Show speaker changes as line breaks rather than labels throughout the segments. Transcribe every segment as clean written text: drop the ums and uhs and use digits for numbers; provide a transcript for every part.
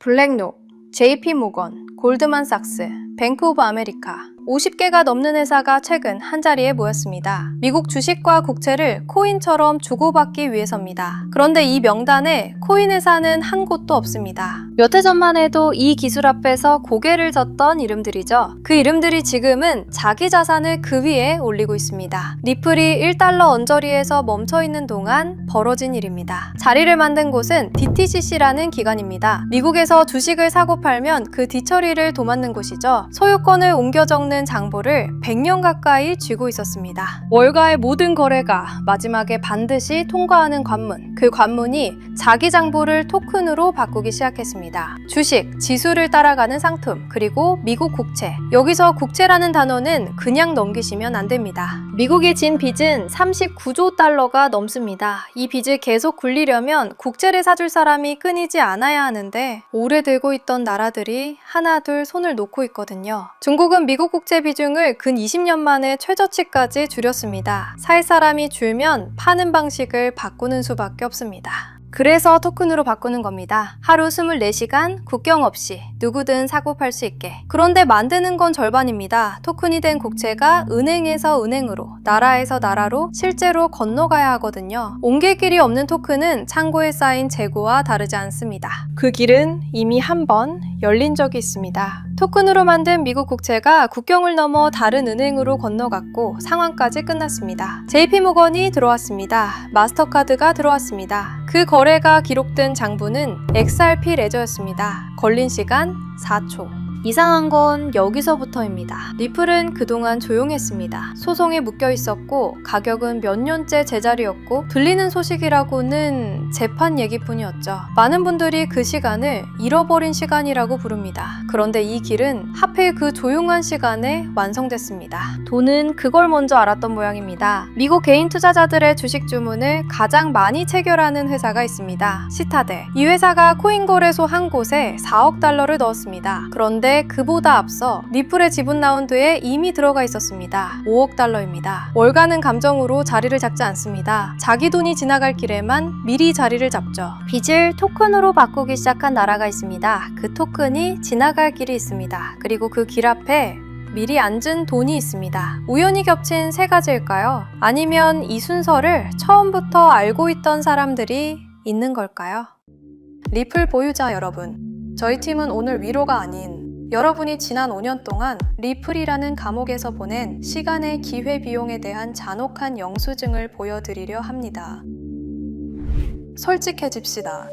블랙록, JP모건, 골드만삭스, 뱅크 오브 아메리카 50개가 넘는 회사가 최근 한자리에 모였습니다. 미국 주식과 국채를 코인처럼 주고받기 위해서입니다. 그런데 이 명단에 코인 회사는 한 곳도 없습니다. 몇 해 전만 해도 이 기술 앞에서 고개를 젓던 이름들이죠. 그 이름들이 지금은 자기 자산을 그 위에 올리고 있습니다. 리플이 1달러 언저리에서 멈춰있는 동안 벌어진 일입니다. 자리를 만든 곳은 DTCC라는 기관입니다. 미국에서 주식을 사고 팔면 그 뒤처리를 도맡는 곳이죠. 소유권을 옮겨 적는 장보를 100년 가까이 쥐고 있었습니다. 월가의 모든 거래가 마지막에 반드시 통과하는 관문, 그 관문이 자기 장보를 토큰으로 바꾸기 시작했습니다. 주식, 지수를 따라가는 상품, 그리고 미국 국채. 여기서 국채라는 단어는 그냥 넘기시면 안 됩니다. 미국이 진 빚은 39조 달러가 넘습니다. 이 빚을 계속 굴리려면 국채를 사줄 사람이 끊이지 않아야 하는데 오래 들고 있던 나라들이 하나둘 손을 놓고 있거든요. 중국은 미국 국채 비중을 근 20년 만에 최저치까지 줄였습니다. 살 사람이 줄면 파는 방식을 바꾸는 수밖에 없습니다. 그래서 토큰으로 바꾸는 겁니다. 하루 24시간 국경 없이 누구든 사고 팔 수 있게. 그런데 만드는 건 절반입니다. 토큰이 된 국채가 은행에서 은행으로, 나라에서 나라로 실제로 건너가야 하거든요. 옮길 길이 없는 토큰은 창고에 쌓인 재고와 다르지 않습니다. 그 길은 이미 한 번 열린 적이 있습니다. 토큰으로 만든 미국 국채가 국경을 넘어 다른 은행으로 건너갔고 상환까지 끝났습니다. JP모건이 들어왔습니다. 마스터카드가 들어왔습니다. 그 거래가 기록된 장부는 XRP 레저였습니다. 걸린 시간 4초. 이상한 건 여기서부터입니다. 리플은 그동안 조용했습니다. 소송에 묶여 있었고 가격은 몇 년째 제자리였고 들리는 소식이라고는 재판 얘기뿐이었죠. 많은 분들이 그 시간을 잃어버린 시간이라고 부릅니다. 그런데 이 길은 하필 그 조용한 시간에 완성됐습니다. 돈은 그걸 먼저 알았던 모양입니다. 미국 개인 투자자들의 주식 주문을 가장 많이 체결하는 회사가 있습니다. 시타델. 이 회사가 코인 거래소 한 곳에 4억 달러를 넣었습니다. 그런데 그보다 앞서 리플의 지분 라운드에 이미 들어가 있었습니다. 5억 달러입니다. 월가는 감정으로 자리를 잡지 않습니다. 자기 돈이 지나갈 길에만 미리 자리를 잡죠. 빚을 토큰으로 바꾸기 시작한 나라가 있습니다. 그 토큰이 지나갈 길이 있습니다. 그리고 그 길 앞에 미리 앉은 돈이 있습니다. 우연히 겹친 세 가지일까요? 아니면 이 순서를 처음부터 알고 있던 사람들이 있는 걸까요? 리플 보유자 여러분, 저희 팀은 오늘 위로가 아닌 여러분이 지난 5년 동안 리플이라는 감옥에서 보낸 시간의 기회비용에 대한 잔혹한 영수증을 보여드리려 합니다. 솔직해집시다.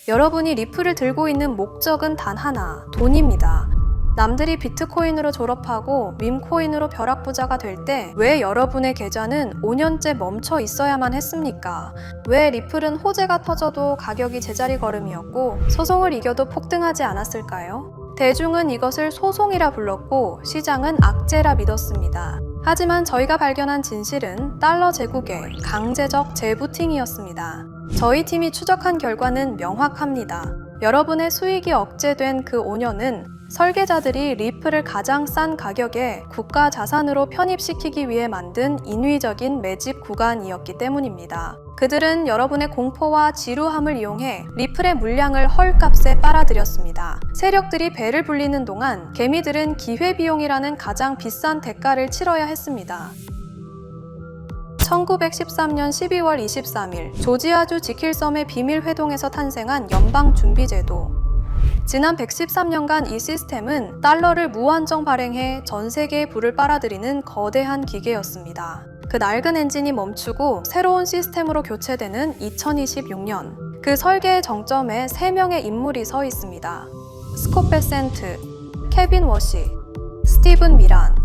여러분이 리플을 들고 있는 목적은 단 하나, 돈입니다. 남들이 비트코인으로 졸업하고 밈코인으로 벼락부자가 될 때 왜 여러분의 계좌는 5년째 멈춰 있어야만 했습니까? 왜 리플은 호재가 터져도 가격이 제자리 걸음이었고 소송을 이겨도 폭등하지 않았을까요? 대중은 이것을 소송이라 불렀고 시장은 악재라 믿었습니다. 하지만 저희가 발견한 진실은 달러 제국의 강제적 재부팅이었습니다. 저희 팀이 추적한 결과는 명확합니다. 여러분의 수익이 억제된 그 5년은 설계자들이 리플을 가장 싼 가격에 국가 자산으로 편입시키기 위해 만든 인위적인 매집 구간이었기 때문입니다. 그들은 여러분의 공포와 지루함을 이용해 리플의 물량을 헐값에 빨아들였습니다. 세력들이 배를 불리는 동안 개미들은 기회비용이라는 가장 비싼 대가를 치러야 했습니다. 1913년 12월 23일 조지아주 지킬섬의 비밀 회동에서 탄생한 연방준비제도. 지난 113년간 이 시스템은 달러를 무한정 발행해 전 세계의 부를 빨아들이는 거대한 기계였습니다. 그 낡은 엔진이 멈추고 새로운 시스템으로 교체되는 2026년, 그 설계의 정점에 3명의 인물이 서 있습니다. 스콧 베센트, 케빈 워시, 스티븐 미란.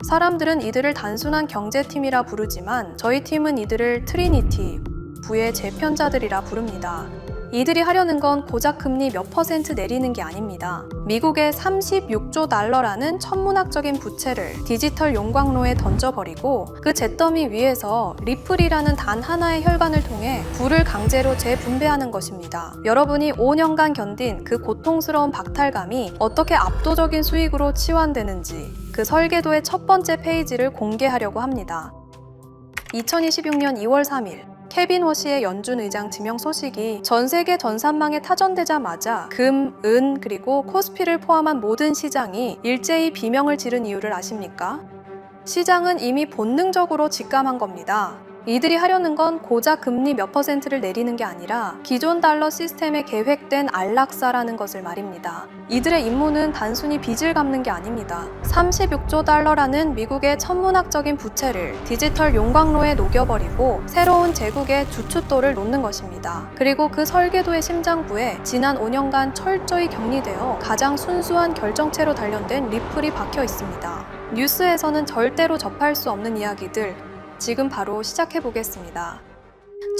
사람들은 이들을 단순한 경제팀이라 부르지만 저희 팀은 이들을 트리니티, 부의 재편자들이라 부릅니다. 이들이 하려는 건 고작 금리 몇 % 내리는 게 아닙니다. 미국의 36조 달러라는 천문학적인 부채를 디지털 용광로에 던져버리고 그 잿더미 위에서 리플이라는 단 하나의 혈관을 통해 부를 강제로 재분배하는 것입니다. 여러분이 5년간 견딘 그 고통스러운 박탈감이 어떻게 압도적인 수익으로 치환되는지 그 설계도의 첫 번째 페이지를 공개하려고 합니다. 2026년 2월 3일 케빈 워시의 연준 의장 지명 소식이 전 세계 전산망에 타전되자마자 금, 은, 그리고 코스피를 포함한 모든 시장이 일제히 비명을 지른 이유를 아십니까? 시장은 이미 본능적으로 직감한 겁니다. 이들이 하려는 건 고작 금리 몇 %를 내리는 게 아니라 기존 달러 시스템에 계획된 안락사라는 것을 말입니다. 이들의 임무는 단순히 빚을 갚는 게 아닙니다. 36조 달러라는 미국의 천문학적인 부채를 디지털 용광로에 녹여버리고 새로운 제국의 주춧돌을 놓는 것입니다. 그리고 그 설계도의 심장부에 지난 5년간 철저히 격리되어 가장 순수한 결정체로 단련된 리플이 박혀 있습니다. 뉴스에서는 절대로 접할 수 없는 이야기들, 지금 바로 시작해 보겠습니다.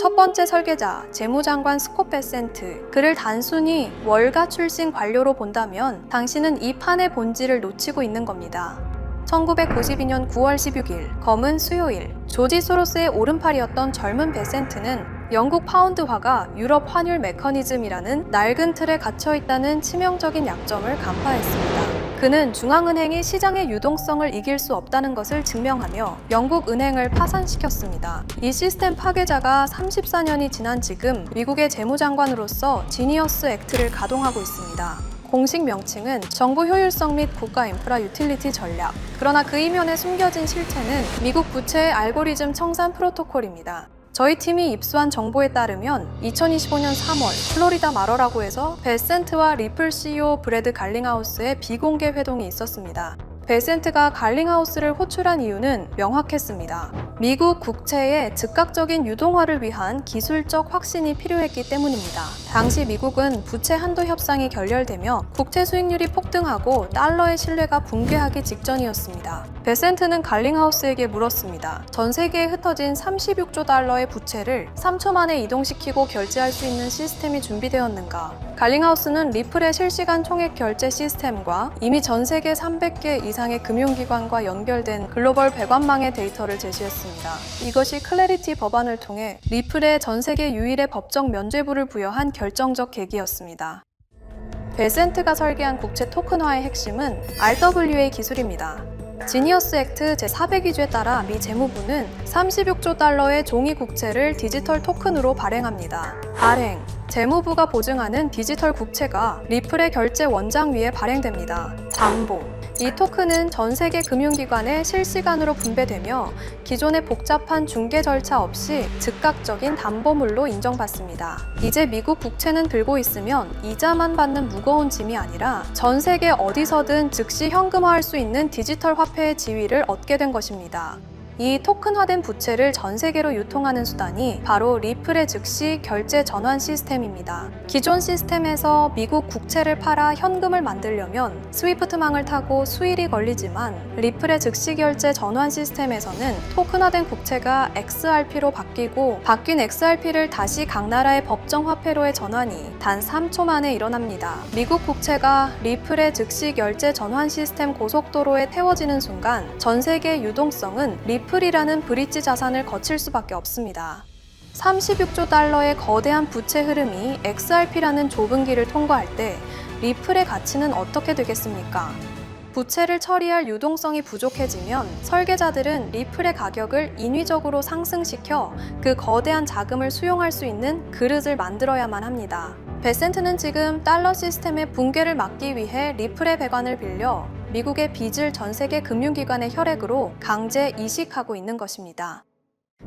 첫 번째 설계자, 재무장관 스콧 베센트. 그를 단순히 월가 출신 관료로 본다면 당신은 이 판의 본질을 놓치고 있는 겁니다. 1992년 9월 16일, 검은 수요일, 조지 소로스의 오른팔이었던 젊은 베센트는 영국 파운드화가 유럽 환율 메커니즘이라는 낡은 틀에 갇혀있다는 치명적인 약점을 간파했습니다. 그는 중앙은행이 시장의 유동성을 이길 수 없다는 것을 증명하며 영국 은행을 파산시켰습니다. 이 시스템 파괴자가 34년이 지난 지금 미국의 재무장관으로서 지니어스 액트를 가동하고 있습니다. 공식 명칭은 정부 효율성 및 국가 인프라 유틸리티 전략. 그러나 그 이면에 숨겨진 실체는 미국 부채의 알고리즘 청산 프로토콜입니다. 저희 팀이 입수한 정보에 따르면 2025년 3월 플로리다 마러라고에서 베센트와 리플 CEO 브래드 갈링하우스의 비공개 회동이 있었습니다. 베센트가 갈링하우스를 호출한 이유는 명확했습니다. 미국 국채의 즉각적인 유동화를 위한 기술적 확신이 필요했기 때문입니다. 당시 미국은 부채 한도 협상이 결렬되며 국채 수익률이 폭등하고 달러의 신뢰가 붕괴하기 직전이었습니다. 베센트는 갈링하우스에게 물었습니다. 전 세계에 흩어진 36조 달러의 부채를 3초 만에 이동시키고 결제할 수 있는 시스템이 준비되었는가? 갈링하우스는 리플의 실시간 총액 결제 시스템과 이미 전 세계 300개 이상의 금융기관과 연결된 글로벌 배관망의 데이터를 제시했습니다. 이것이 클래리티 법안을 통해 리플에 전 세계 유일의 법적 면죄부를 부여한 결정적 계기였습니다. 베센트가 설계한 국채 토큰화의 핵심은 RWA 기술입니다. 지니어스 액트 제402조에 따라 미 재무부는 36조 달러의 종이 국채를 디지털 토큰으로 발행합니다. 발행, 재무부가 보증하는 디지털 국채가 리플의 결제 원장 위에 발행됩니다. 담보, 이 토큰은 전 세계 금융기관에 실시간으로 분배되며 기존의 복잡한 중개 절차 없이 즉각적인 담보물로 인정받습니다. 이제 미국 국채는 들고 있으면 이자만 받는 무거운 짐이 아니라 전 세계 어디서든 즉시 현금화할 수 있는 디지털 화폐의 지위를 얻게 된 것입니다. 이 토큰화된 부채를 전 세계로 유통하는 수단이 바로 리플의 즉시 결제 전환 시스템입니다. 기존 시스템에서 미국 국채를 팔아 현금을 만들려면 스위프트망을 타고 수일이 걸리지만 리플의 즉시 결제 전환 시스템에서는 토큰화된 국채가 XRP로 바뀌고 바뀐 XRP를 다시 각 나라의 법정 화폐로의 전환이 단 3초 만에 일어납니다. 미국 국채가 리플의 즉시 결제 전환 시스템 고속도로에 태워지는 순간 전 세계 유동성은 리플이라는 브릿지 자산을 거칠 수밖에 없습니다. 36조 달러의 거대한 부채 흐름이 XRP라는 좁은 길을 통과할 때 리플의 가치는 어떻게 되겠습니까? 부채를 처리할 유동성이 부족해지면 설계자들은 리플의 가격을 인위적으로 상승시켜 그 거대한 자금을 수용할 수 있는 그릇을 만들어야만 합니다. 베센트는 지금 달러 시스템의 붕괴를 막기 위해 리플의 배관을 빌려 미국의 빚을 전 세계 금융기관의 혈액으로 강제 이식하고 있는 것입니다.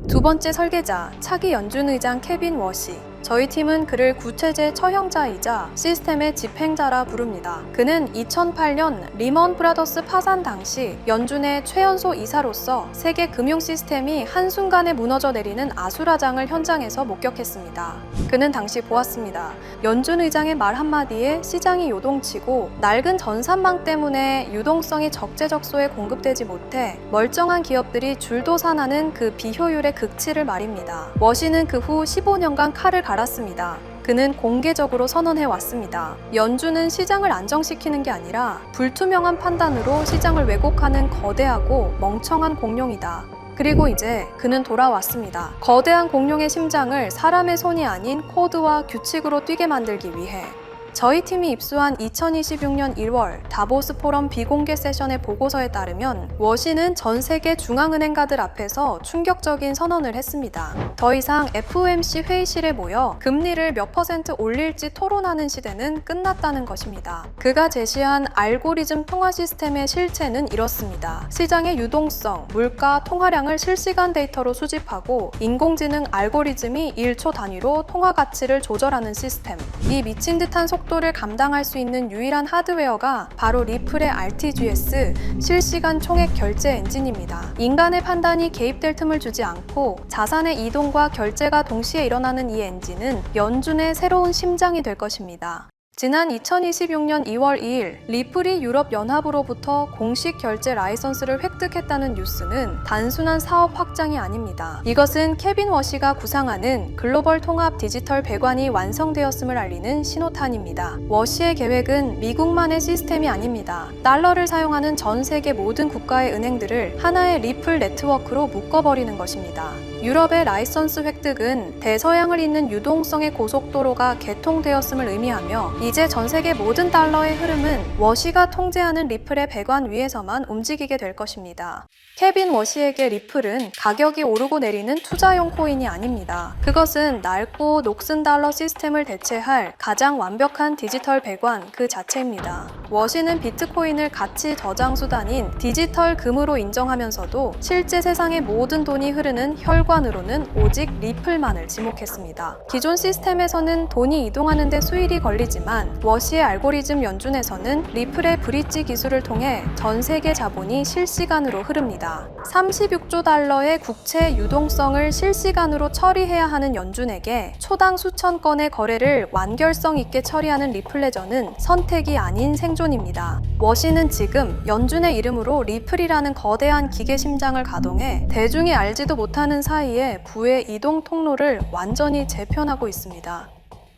두 번째 설계자, 차기 연준 의장 케빈 워시. 저희 팀은 그를 구체제 처형자이자 시스템의 집행자라 부릅니다. 그는 2008년 리먼 브라더스 파산 당시 연준의 최연소 이사로서 세계 금융 시스템이 한순간에 무너져 내리는 아수라장을 현장에서 목격했습니다. 그는 당시 보았습니다. 연준 의장의 말 한마디에 시장이 요동치고 낡은 전산망 때문에 유동성이 적재적소에 공급되지 못해 멀쩡한 기업들이 줄도산하는 그 비효율의 극치를 말입니다. 워시는 그 후 15년간 칼을 갈았습니다. 그는 공개적으로 선언해왔습니다. 연준은 시장을 안정시키는 게 아니라 불투명한 판단으로 시장을 왜곡하는 거대하고 멍청한 공룡이다. 그리고 이제 그는 돌아왔습니다. 거대한 공룡의 심장을 사람의 손이 아닌 코드와 규칙으로 뛰게 만들기 위해. 저희 팀이 입수한 2026년 1월 다보스 포럼 비공개 세션의 보고서에 따르면 워시는 전 세계 중앙은행가들 앞에서 충격적인 선언을 했습니다. 더 이상 FOMC 회의실에 모여 금리를 몇 % 올릴지 토론하는 시대는 끝났다는 것입니다. 그가 제시한 알고리즘 통화 시스템의 실체는 이렇습니다. 시장의 유동성, 물가, 통화량을 실시간 데이터로 수집하고 인공지능 알고리즘이 1초 단위로 통화 가치를 조절하는 시스템. 이 미친 듯한 속도를 감당할 수 있는 유일한 하드웨어가 바로 리플의 RTGS, 실시간 총액 결제 엔진입니다. 인간의 판단이 개입될 틈을 주지 않고 자산의 이동과 결제가 동시에 일어나는 이 엔진은 연준의 새로운 심장이 될 것입니다. 지난 2026년 2월 2일 리플이 유럽연합으로부터 공식 결제 라이선스를 획득했다는 뉴스는 단순한 사업 확장이 아닙니다. 이것은 케빈 워시가 구상하는 글로벌 통합 디지털 배관이 완성되었음을 알리는 신호탄입니다. 워시의 계획은 미국만의 시스템이 아닙니다. 달러를 사용하는 전 세계 모든 국가의 은행들을 하나의 리플 네트워크로 묶어버리는 것입니다. 유럽의 라이선스 획득은 대서양을 잇는 유동성의 고속도로가 개통되었음을 의미하며 이제 전 세계 모든 달러의 흐름은 워시가 통제하는 리플의 배관 위에서만 움직이게 될 것입니다. 케빈 워시에게 리플은 가격이 오르고 내리는 투자용 코인이 아닙니다. 그것은 낡고 녹슨 달러 시스템을 대체할 가장 완벽한 디지털 배관 그 자체입니다. 워시는 비트코인을 가치 저장 수단인 디지털 금으로 인정하면서도 실제 세상의 모든 돈이 흐르는 혈관으로는 오직 리플만을 지목했습니다. 기존 시스템에서는 돈이 이동하는 데 수일이 걸리지만 워시의 알고리즘 연준에서는 리플의 브릿지 기술을 통해 전 세계 자본이 실시간으로 흐릅니다. 36조 달러의 국채 유동성을 실시간으로 처리해야 하는 연준에게 초당 수천 건의 거래를 완결성 있게 처리하는 리플레저는 선택이 아닌 생존입니다. 워시는 지금 연준의 이름으로 리플이라는 거대한 기계 심장을 가동해 대중이 알지도 못하는 사이에 부의 이동 통로를 완전히 재편하고 있습니다.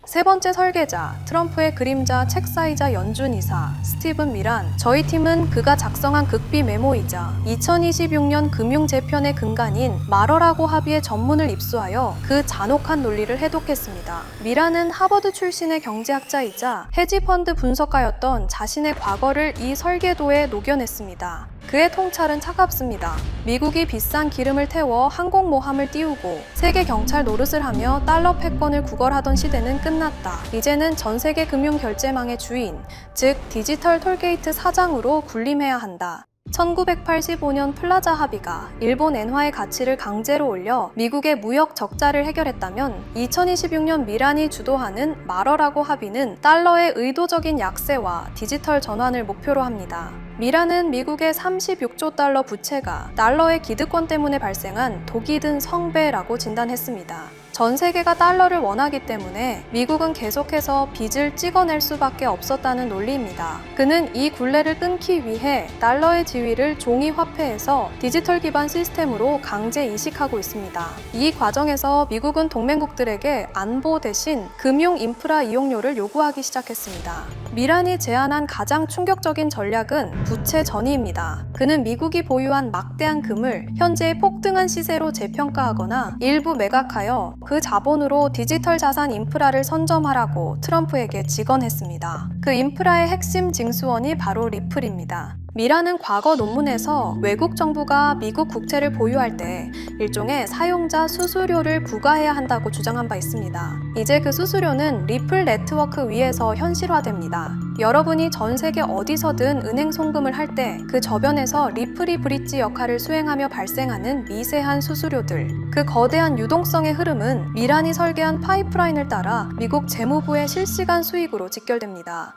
세 번째 설계자, 트럼프의 그림자 책사이자 연준이사 스티븐 미란. 저희 팀은 그가 작성한 극비 메모이자 2026년 금융재편의 근간인 마러라고 합의의 전문을 입수하여 그 잔혹한 논리를 해독했습니다. 미란은 하버드 출신의 경제학자이자 헤지펀드 분석가였던 자신의 과거를 이 설계도에 녹여냈습니다. 그의 통찰은 차갑습니다. 미국이 비싼 기름을 태워 항공모함을 띄우고 세계 경찰 노릇을 하며 달러 패권을 구걸하던 시대는 끝났다. 이제는 전 세계 금융 결제망의 주인, 즉 디지털 톨게이트 사장으로 군림해야 한다. 1985년 플라자 합의가 일본 엔화의 가치를 강제로 올려 미국의 무역 적자를 해결했다면 2026년 미란이 주도하는 마러라고 합의는 달러의 의도적인 약세와 디지털 전환을 목표로 합니다. 미란은 미국의 36조 달러 부채가 달러의 기득권 때문에 발생한 독이 든 성배라고 진단했습니다. 전 세계가 달러를 원하기 때문에 미국은 계속해서 빚을 찍어낼 수밖에 없었다는 논리입니다. 그는 이 굴레를 끊기 위해 달러의 지위를 종이 화폐에서 디지털 기반 시스템으로 강제 이식하고 있습니다. 이 과정에서 미국은 동맹국들에게 안보 대신 금융 인프라 이용료를 요구하기 시작했습니다. 미란이 제안한 가장 충격적인 전략은 부채 전이입니다. 그는 미국이 보유한 막대한 금을 현재의 폭등한 시세로 재평가하거나 일부 매각하여 그 자본으로 디지털 자산 인프라를 선점하라고 트럼프에게 직언했습니다. 그 인프라의 핵심 징수원이 바로 리플입니다. 미란은 과거 논문에서 외국 정부가 미국 국채를 보유할 때 일종의 사용자 수수료를 부과해야 한다고 주장한 바 있습니다. 이제 그 수수료는 리플 네트워크 위에서 현실화됩니다. 여러분이 전 세계 어디서든 은행 송금을 할 때 그 저변에서 리플이 브릿지 역할을 수행하며 발생하는 미세한 수수료들, 그 거대한 유동성의 흐름은 미란이 설계한 파이프라인을 따라 미국 재무부의 실시간 수익으로 직결됩니다.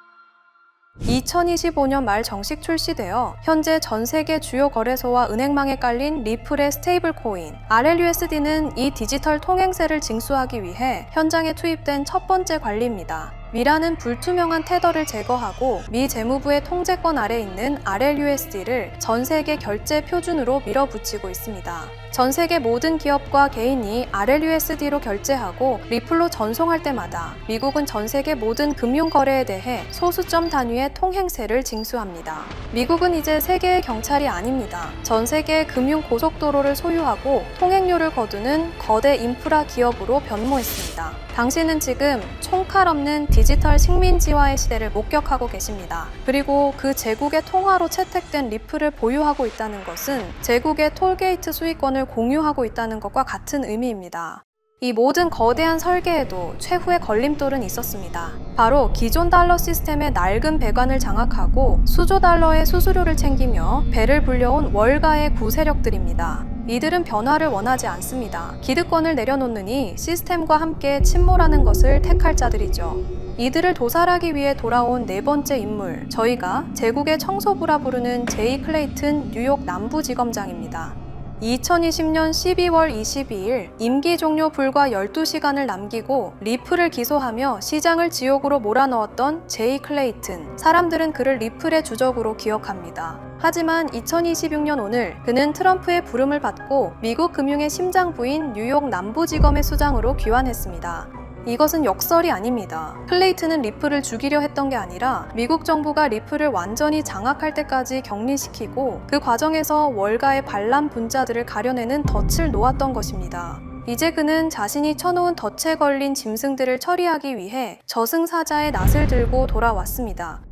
2025년 말 정식 출시되어 현재 전 세계 주요 거래소와 은행망에 깔린 리플의 스테이블 코인 RLUSD는 이 디지털 통행세를 징수하기 위해 현장에 투입된 첫 번째 관리입니다. 미란은 불투명한 테더를 제거하고 미 재무부의 통제권 아래 있는 RLUSD를 전 세계 결제 표준으로 밀어붙이고 있습니다. 전 세계 모든 기업과 개인이 RLUSD로 결제하고 리플로 전송할 때마다 미국은 전 세계 모든 금융 거래에 대해 소수점 단위의 통행세를 징수합니다. 미국은 이제 세계의 경찰이 아닙니다. 전 세계 금융 고속도로를 소유하고 통행료를 거두는 거대 인프라 기업으로 변모했습니다. 당신은 지금 총칼 없는 디지털 식민지화의 시대를 목격하고 계십니다. 그리고 그 제국의 통화로 채택된 리플을 보유하고 있다는 것은 제국의 톨게이트 수익권을 공유하고 있다는 것과 같은 의미입니다. 이 모든 거대한 설계에도 최후의 걸림돌은 있었습니다. 바로 기존 달러 시스템의 낡은 배관을 장악하고 수조 달러의 수수료를 챙기며 배를 불려온 월가의 구세력들입니다. 이들은 변화를 원하지 않습니다. 기득권을 내려놓느니 시스템과 함께 침몰하는 것을 택할 자들이죠. 이들을 도살하기 위해 돌아온 네 번째 인물, 저희가 제국의 청소부라 부르는 제이 클레이튼 뉴욕 남부지검장입니다. 2020년 12월 22일 임기 종료 불과 12시간을 남기고 리플을 기소하며 시장을 지옥으로 몰아넣었던 제이 클레이튼. 사람들은 그를 리플의 주적으로 기억합니다. 하지만 2026년 오늘 그는 트럼프의 부름을 받고 미국 금융의 심장부인 뉴욕 남부지검의 수장으로 귀환했습니다. 이것은 역설이 아닙니다. 클레이튼은 리플을 죽이려 했던 게 아니라 미국 정부가 리플을 완전히 장악할 때까지 격리시키고 그 과정에서 월가의 반란 분자들을 가려내는 덫을 놓았던 것입니다. 이제 그는 자신이 쳐놓은 덫에 걸린 짐승들을 처리하기 위해 저승사자의 낫을 들고 돌아왔습니다.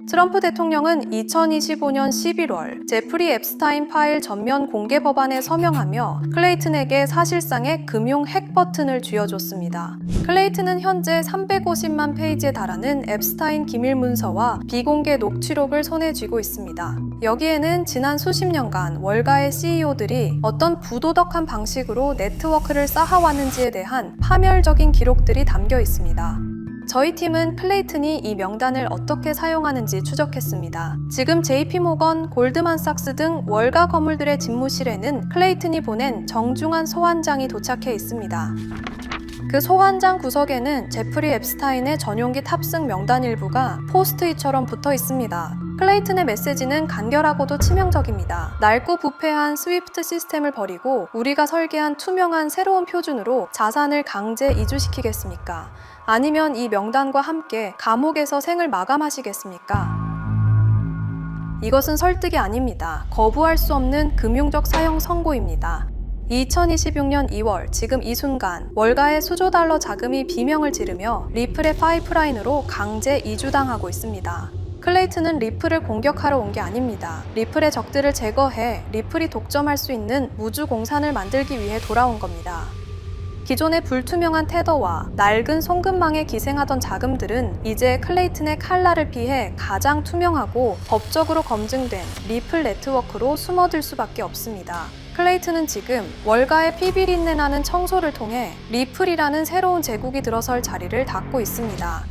트럼프 대통령은 2025년 11월 제프리 앱스타인 파일 전면 공개 법안에 서명하며 클레이튼에게 사실상의 금융 핵 버튼을 쥐어줬습니다. 클레이튼은 현재 350만 페이지에 달하는 앱스타인 기밀 문서와 비공개 녹취록을 손에 쥐고 있습니다. 여기에는 지난 수십 년간 월가의 CEO들이 어떤 부도덕한 방식으로 네트워크를 쌓아왔는지에 대한 파멸적인 기록들이 담겨 있습니다. 저희 팀은 클레이튼이 이 명단을 어떻게 사용하는지 추적했습니다. 지금 JP모건, 골드만삭스 등 월가 거물들의 집무실에는 클레이튼이 보낸 정중한 소환장이 도착해 있습니다. 그 소환장 구석에는 제프리 앱스타인의 전용기 탑승 명단 일부가 포스트잇처럼 붙어 있습니다. 클레이튼의 메시지는 간결하고도 치명적입니다. 낡고 부패한 스위프트 시스템을 버리고 우리가 설계한 투명한 새로운 표준으로 자산을 강제 이주시키겠습니까? 아니면 이 명단과 함께 감옥에서 생을 마감하시겠습니까? 이것은 설득이 아닙니다. 거부할 수 없는 금융적 사형 선고입니다. 2026년 2월 지금 이 순간 월가의 수조 달러 자금이 비명을 지르며 리플의 파이프라인으로 강제 이주당하고 있습니다. 클레이튼은 리플을 공격하러 온 게 아닙니다. 리플의 적들을 제거해 리플이 독점할 수 있는 무주 공산을 만들기 위해 돌아온 겁니다. 기존의 불투명한 테더와 낡은 송금망에 기생하던 자금들은 이제 클레이튼의 칼날을 피해 가장 투명하고 법적으로 검증된 리플 네트워크로 숨어들 수밖에 없습니다. 클레이튼은 지금 월가의 피비린내 나는 청소를 통해 리플이라는 새로운 제국이 들어설 자리를 닦고 있습니다.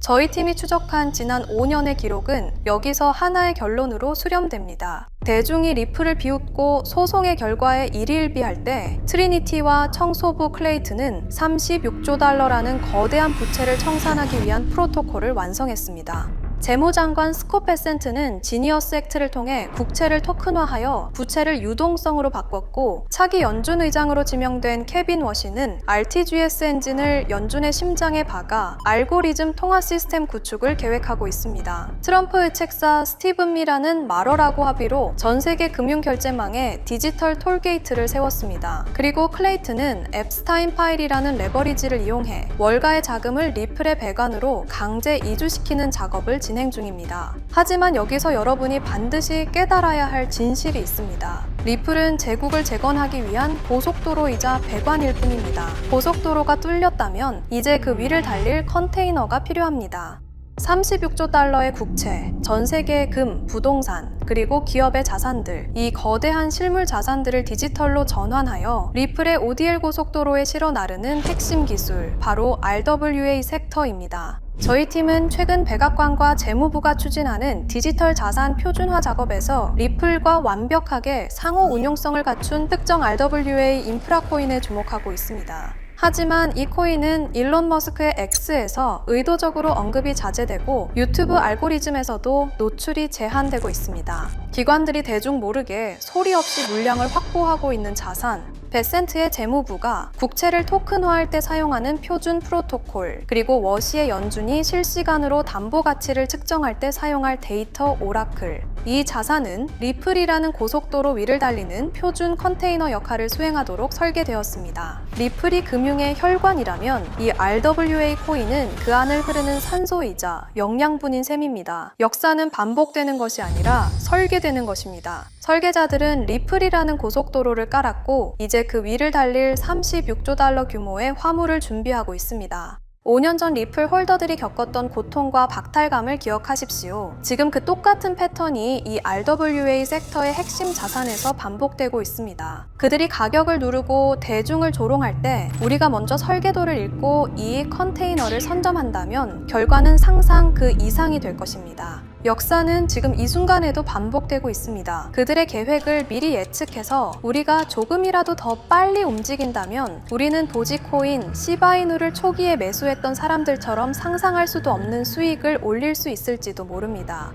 저희 팀이 추적한 지난 5년의 기록은 여기서 하나의 결론으로 수렴됩니다. 대중이 리플을 비웃고 소송의 결과에 일희일비할 때 트리니티와 청소부 클레이튼은 36조 달러라는 거대한 부채를 청산하기 위한 프로토콜을 완성했습니다. 재무장관 스콧 베센트는 지니어스 액트를 통해 국채를 토큰화하여 부채를 유동성으로 바꿨고 차기 연준 의장으로 지명된 케빈 워시는 RTGS 엔진을 연준의 심장에 박아 알고리즘 통화 시스템 구축을 계획하고 있습니다. 트럼프 의책사 스티븐 미라는 마러라고 합의로 전 세계 금융결제망에 디지털 톨게이트를 세웠습니다. 그리고 클레이튼은 앱스타인 파일이라는 레버리지를 이용해 월가의 자금을 리플의 배관으로 강제 이주시키는 작업을 진행 중입니다. 하지만 여기서 여러분이 반드시 깨달아야 할 진실이 있습니다. 리플은 제국을 재건하기 위한 고속도로이자 배관일 뿐입니다. 고속도로가 뚫렸다면 이제 그 위를 달릴 컨테이너가 필요합니다. 36조 달러의 국채, 전 세계의 금, 부동산, 그리고 기업의 자산들, 이 거대한 실물 자산들을 디지털로 전환하여 리플의 ODL 고속도로에 실어 나르는 핵심 기술, 바로 RWA 섹터입니다. 저희 팀은 최근 백악관과 재무부가 추진하는 디지털 자산 표준화 작업에서 리플과 완벽하게 상호 운용성을 갖춘 특정 RWA 인프라 코인에 주목하고 있습니다. 하지만 이 코인은 일론 머스크의 X에서 의도적으로 언급이 자제되고 유튜브 알고리즘에서도 노출이 제한되고 있습니다. 기관들이 대중 모르게 소리 없이 물량을 확보하고 있는 자산, 베센트의 재무부가 국채를 토큰화할 때 사용하는 표준 프로토콜, 그리고 워시의 연준이 실시간으로 담보 가치를 측정할 때 사용할 데이터 오라클, 이 자산은 리플이라는 고속도로 위를 달리는 표준 컨테이너 역할을 수행하도록 설계되었습니다. 리플이 금융의 혈관이라면 이 RWA 코인은 그 안을 흐르는 산소이자 영양분인 셈입니다. 역사는 반복되는 것이 아니라 설계되는 것입니다. 설계자들은 리플이라는 고속도로를 깔았고 이제 그 위를 달릴 36조 달러 규모의 화물을 준비하고 있습니다. 5년 전 리플 홀더들이 겪었던 고통과 박탈감을 기억하십시오. 지금 그 똑같은 패턴이 이 RWA 섹터의 핵심 자산에서 반복되고 있습니다. 그들이 가격을 누르고 대중을 조롱할 때 우리가 먼저 설계도를 읽고 이 컨테이너를 선점한다면 결과는 상상 그 이상이 될 것입니다. 역사는 지금 이 순간에도 반복되고 있습니다. 그들의 계획을 미리 예측해서 우리가 조금이라도 더 빨리 움직인다면 우리는 도지코인, 시바이누를 초기에 매수했던 사람들처럼 상상할 수도 없는 수익을 올릴 수 있을지도 모릅니다.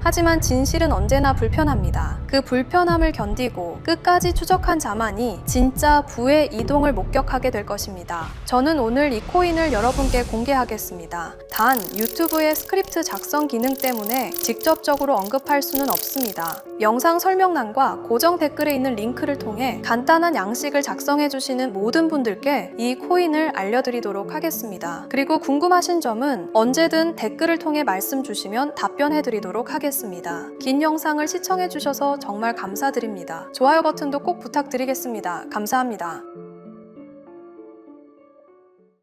하지만 진실은 언제나 불편합니다. 그 불편함을 견디고 끝까지 추적한 자만이 진짜 부의 이동을 목격하게 될 것입니다. 저는 오늘 이 코인을 여러분께 공개하겠습니다. 단 유튜브의 스크립트 작성 기능 때문에 직접적으로 언급할 수는 없습니다. 영상 설명란과 고정 댓글에 있는 링크를 통해 간단한 양식을 작성해 주시는 모든 분들께 이 코인을 알려드리도록 하겠습니다. 그리고 궁금하신 점은 언제든 댓글을 통해 말씀 주시면 답변해 드리도록 하겠습니다. 긴 영상을 시청해 주셔서 정말 감사드립니다. 좋아요 버튼도 꼭 부탁드리겠습니다. 감사합니다.